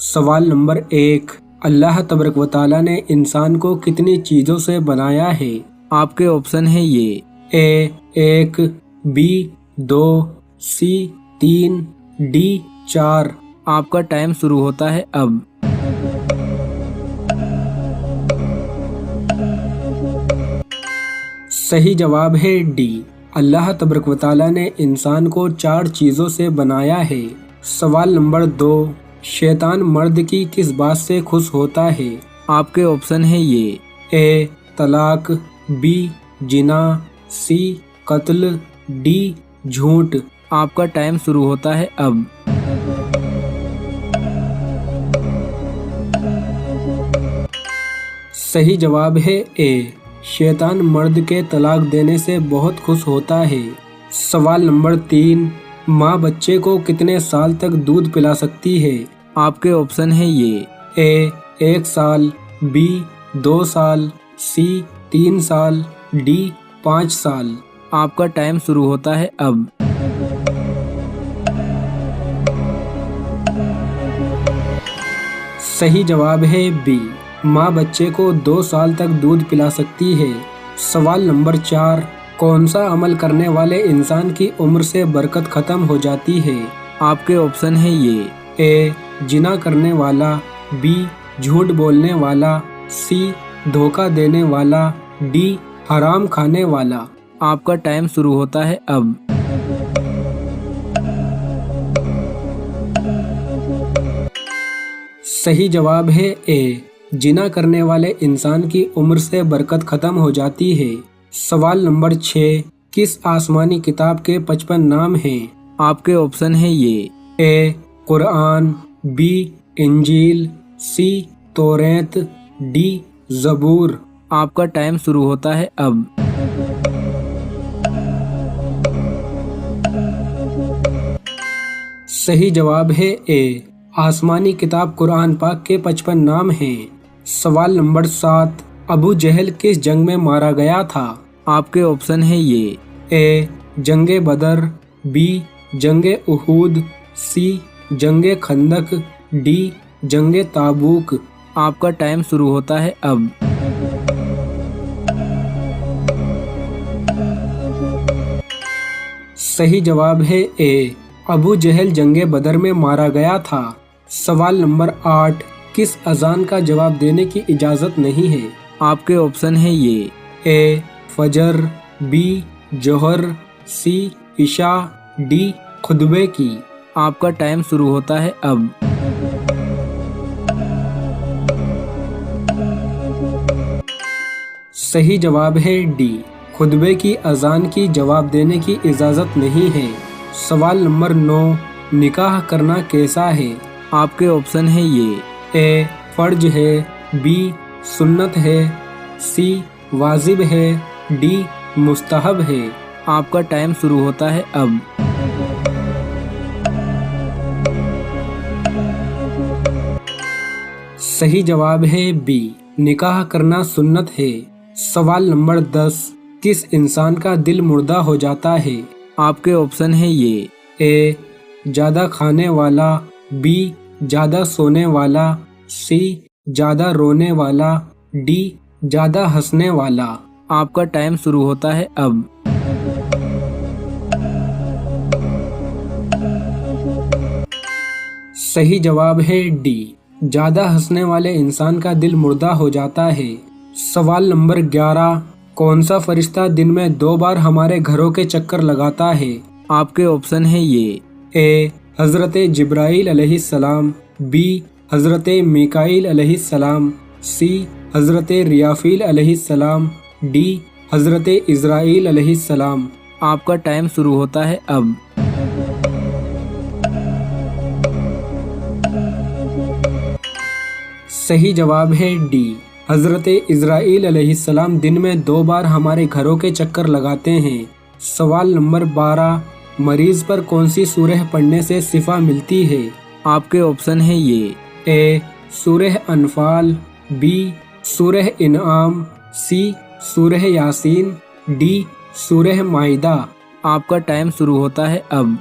सवाल नंबर 1, अल्लाह तबारक व तआला ने इंसान को कितनी चीज़ों से बनाया है? आपके ऑप्शन है ये ए 1, बी 2, सी 3, डी 4। आपका टाइम शुरू होता है अब। सही जवाब है डी, अल्लाह तबारक व तआला ने इंसान को 4 चीज़ों से बनाया है। सवाल नंबर 2, शैतान मर्द की किस बात से खुश होता है? आपके ऑप्शन है ये ए तलाक, बी जिना, सी कत्ल, डी झूठ। आपका टाइम शुरू होता है अब। सही जवाब है ए, शैतान मर्द के तलाक देने से बहुत खुश होता है। सवाल नंबर 3, माँ बच्चे को कितने साल तक दूध पिला सकती है? आपके ऑप्शन है ये ए 1 साल, बी 2 साल, सी 3 साल, डी 5 साल। आपका टाइम शुरू होता है अब। सही जवाब है बी, माँ बच्चे को 2 साल तक दूध पिला सकती है। सवाल नंबर 4, कौन सा अमल करने वाले इंसान की उम्र से बरकत खत्म हो जाती है? आपके ऑप्शन है ये ए जिना करने वाला, बी झूठ बोलने वाला, सी धोखा देने वाला, डी हराम खाने वाला। आपका टाइम शुरू होता है अब। सही जवाब है ए, जिना करने वाले इंसान की उम्र से बरकत खत्म हो जाती है। सवाल नंबर 6, किस आसमानी किताब के 55 नाम हैं? आपके ऑप्शन है ये ए कुरान, बी इंजील, सी तौरात, डी ज़बूर। आपका टाइम शुरू होता है अब। सही जवाब है ए, आसमानी किताब कुरान पाक के 55 नाम हैं। सवाल नंबर 7, अबू जहल किस जंग में मारा गया था? आपके ऑप्शन है ये ए जंगे बदर, बी जंगे उहूद, सी जंगे खंदक, डी जंगे ताबूक। आपका टाइम शुरू होता है अब। सही जवाब है ए, अबू जहल जंगे बदर में मारा गया था। सवाल नंबर 8, किस अजान का जवाब देने की इजाज़त नहीं है? आपके ऑप्शन है ये ए फजर, बी जोहर, सी इशा, डी खुतबे की। आपका टाइम शुरू होता है अब। सही जवाब है डी, खुतबे की अजान की जवाब देने की इजाज़त नहीं है। सवाल नंबर 9, निकाह करना कैसा है? आपके ऑप्शन है ये ए फर्ज है, बी सुन्नत है, सी वाजिब है, डी मुस्तहब है। आपका टाइम शुरू होता है अब। सही जवाब है बी, निकाह करना सुन्नत है। सवाल नंबर 10, किस इंसान का दिल मुर्दा हो जाता है? आपके ऑप्शन है ये ए ज्यादा खाने वाला, बी ज्यादा सोने वाला, सी ज्यादा रोने वाला, डी ज्यादा हंसने वाला। आपका टाइम शुरू होता है अब। सही जवाब है डी, ज्यादा हंसने वाले इंसान का दिल मुर्दा हो जाता है। सवाल नंबर 11, कौन सा फरिश्ता दिन में 2 बार हमारे घरों के चक्कर लगाता है? आपके ऑप्शन है ये ए हजरत जिब्राइल अलैहिस्सलाम, बी हजरत मिकाइल अलैहिस्सलाम, सी हजरत रियाफील अलैहिस्सलाम, डी हजरत इज़राइल अलैहिस्सलाम। आपका टाइम शुरू होता है अब। सही जवाब है डी, हजरत इज़राइल अलैहिस्सलाम दिन में 2 बार हमारे घरों के चक्कर लगाते हैं। सवाल नंबर 12, मरीज पर कौन सी सूरह पढ़ने से शिफा मिलती है? आपके ऑप्शन है ये ए सूरह अनफाल, बी सूरह इनाम, सी सूरह यासीन, डी सूरह माइदा। आपका टाइम शुरू होता है अब।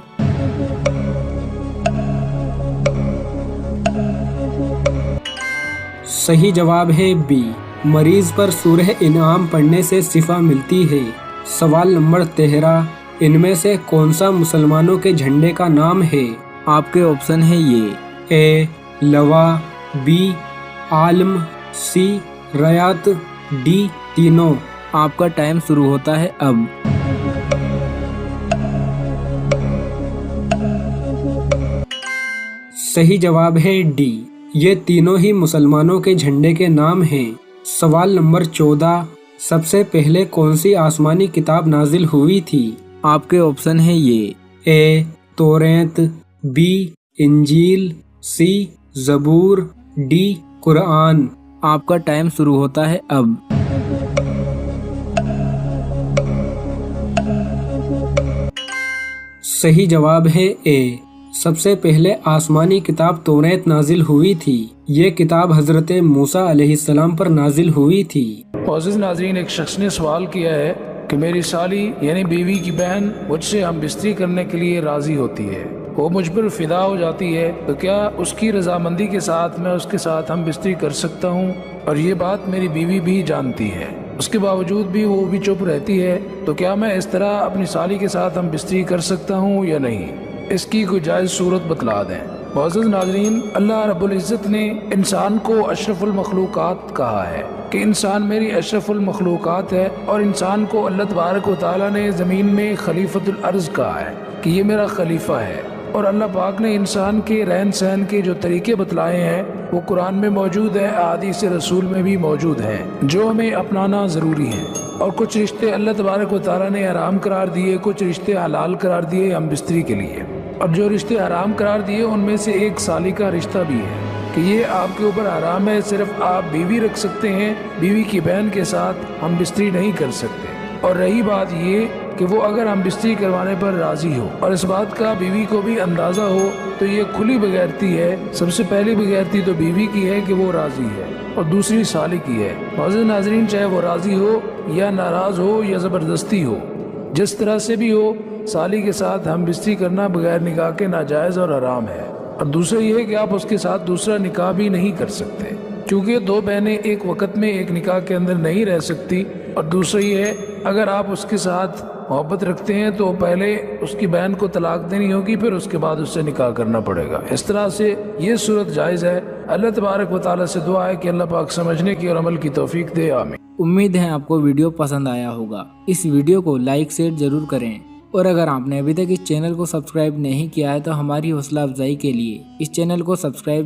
सही जवाब है बी, मरीज पर सूरह इनाम पढ़ने से शिफा मिलती है। सवाल नंबर 13, इनमें से कौन सा मुसलमानों के झंडे का नाम है? आपके ऑप्शन है ये ए लवा, बी आलम, सी रयात, डी तीनों। आपका टाइम शुरू होता है अब। सही जवाब है डी, ये तीनों ही मुसलमानों के झंडे के नाम हैं। सवाल नंबर 14, सबसे पहले कौन सी आसमानी किताब नाजिल हुई थी? आपके ऑप्शन है ये ए तौरात, बी इंजील, सी जबूर, डी कुरान। आपका टाइम शुरू होता है अब। सही जवाब है ए, सबसे पहले आसमानी किताब तौरात नाजिल हुई थी। ये किताब हजरत मूसा अलैहिस्सलाम पर नाजिल हुई थी। मोअज़्ज़िज़ नाज़रीन, एक शख्स ने सवाल किया है कि मेरी साली यानी बीवी की बहन मुझसे हम बिस्तरी करने के लिए राजी होती है, वो मुझ पर फिदा हो जाती है, तो क्या उसकी रजामंदी के साथ मैं उसके साथ हम बिस्तरी कर सकता हूँ? और ये बात मेरी बीवी भी जानती है, उसके बावजूद भी वो भी चुप रहती है, तो क्या मैं इस तरह अपनी साली के साथ हम बिस्तरी कर सकता हूँ या नहीं? इसकी कोई जायज़ सूरत बतला दें। मोअज़्ज़िज़ नाज़रीन, अल्लाह रब्बुल इज़्ज़त ने इंसान को अशरफुल मखलूक़ात कहा है कि इंसान मेरी अशरफुल मखलूक़ात है, और इंसान को अल्लाह तबारक व तआला ने ज़मीन में खलीफतुल अर्ज़ कहा है कि ये मेरा खलीफा है। और अल्लाह पाक ने इंसान के रहन सहन के जो तरीके बतलाए हैं वो कुरान में मौजूद है, अहादीस रसूल में भी मौजूद हैं, जो हमें अपनाना ज़रूरी है। और कुछ रिश्ते अल्लाह तबारक व तआला ने हराम करार दिए, कुछ रिश्ते हलाल करार दिए हम बिस्तरी के लिए। और जो रिश्ते हराम करार दिए उनमें से एक साली का रिश्ता भी है कि ये आपके ऊपर हराम है, सिर्फ आप बीवी रख सकते हैं, बीवी की बहन के साथ हम बिस्तरी नहीं कर सकते। और रही बात ये कि वो अगर हम बिस्तरी करवाने पर राजी हो और इस बात का बीवी को भी अंदाज़ा हो, तो ये खुली बगैरती है। सबसे पहली बगैरती तो बीवी की है कि वो राजी है, और दूसरी साली की है। मोअज़्ज़िज़ नाज़रीन, चाहे वो राजी हो या नाराज़ हो या ज़बरदस्ती हो, जिस तरह से भी हो, साली के साथ हम बिस्तरी करना बगैर निकाह के नाजायज़ और हराम है। और दूसरा ये है कि आप उसके साथ दूसरा निकाह भी नहीं कर सकते, क्योंकि दो बहनें एक वक्त में एक निकाह के अंदर नहीं रह सकती। और दूसरा ये है, अगर आप उसके साथ मोहब्बत रखते हैं तो पहले उसकी बहन को तलाक देनी होगी, फिर उसके बाद उससे निकाह करना पड़ेगा। इस तरह से ये सूरत जायज़ है। अल्लाह तबारक व तआला से दुआ है कि अल्लाह पाक समझने की और अमल की तौफीक दे। आमीन। उम्मीद है आपको वीडियो पसंद आया होगा। इस वीडियो को लाइक शेयर जरूर करें, और अगर आपने अभी तक इस चैनल को सब्सक्राइब नहीं किया है तो हमारी हौसला अफजाई के लिए इस चैनल को सब्सक्राइब